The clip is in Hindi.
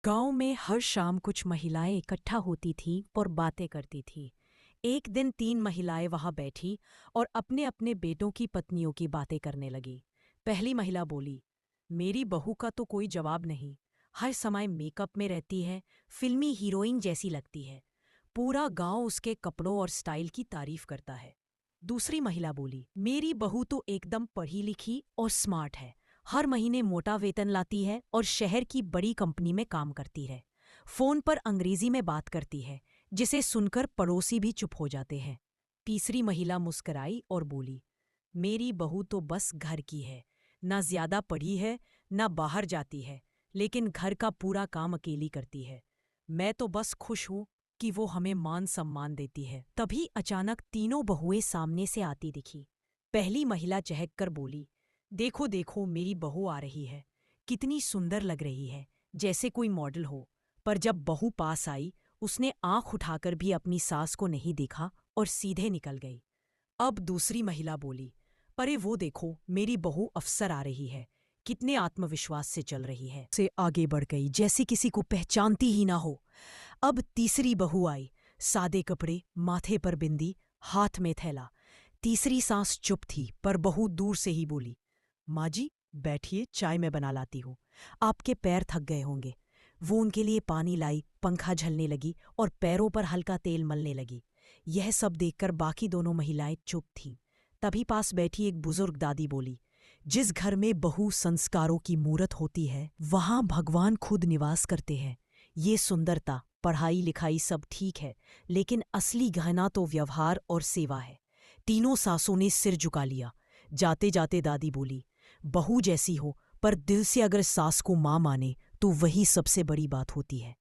गांव में हर शाम कुछ महिलाएं इकट्ठा होती थीं और बातें करती थीं। एक दिन 3 महिलाएं वहां बैठी और अपने अपने बेटों की पत्नियों की बातें करने लगी। पहली महिला बोली, मेरी बहू का तो कोई जवाब नहीं। हर समय मेकअप में रहती है, फिल्मी हीरोइन जैसी लगती है। पूरा गांव उसके कपड़ों और स्टाइल की तारीफ करता है। दूसरी महिला बोली, मेरी बहू तो एकदम पढ़ी लिखी और स्मार्ट है। हर महीने मोटा वेतन लाती है और शहर की बड़ी कंपनी में काम करती है। फोन पर अंग्रेजी में बात करती है, जिसे सुनकर पड़ोसी भी चुप हो जाते हैं। तीसरी महिला मुस्कुराई और बोली, मेरी बहू तो बस घर की है। ना ज्यादा पढ़ी है, ना बाहर जाती है, लेकिन घर का पूरा काम अकेली करती है। मैं तो बस खुश हूं कि वो हमें मान सम्मान देती है। तभी अचानक तीनों बहुएं सामने से आती दिखी। पहली महिला चहक कर बोली, देखो देखो, मेरी बहू आ रही है। कितनी सुंदर लग रही है, जैसे कोई मॉडल हो। पर जब बहू पास आई, उसने आंख उठाकर भी अपनी सास को नहीं देखा और सीधे निकल गई। अब दूसरी महिला बोली, अरे वो देखो, मेरी बहू अफसर आ रही है। कितने आत्मविश्वास से चल रही है। से आगे बढ़ गई जैसे किसी को पहचानती ही ना हो। अब तीसरी बहू आई, सादे कपड़े, माथे पर बिंदी, हाथ में थैला। तीसरी सांस चुप थी, पर बहू दूर से ही बोली, माँ जी, बैठिए, चाय मैं बना लाती हूँ। आपके पैर थक गए होंगे। वो उनके लिए पानी लाई, पंखा झलने लगी और पैरों पर हल्का तेल मलने लगी। यह सब देखकर बाकी दोनों महिलाएं चुप थीं। तभी पास बैठी एक बुजुर्ग दादी बोली, जिस घर में बहू संस्कारों की मूरत होती है, वहां भगवान खुद निवास करते हैं। ये सुंदरता, पढ़ाई लिखाई सब ठीक है, लेकिन असली गहना तो व्यवहार और सेवा है। तीनों सासों ने सिर झुका लिया। जाते जाते दादी बोली, बहू जैसी हो, पर दिल से अगर सास को मां माने तो वही सबसे बड़ी बात होती है।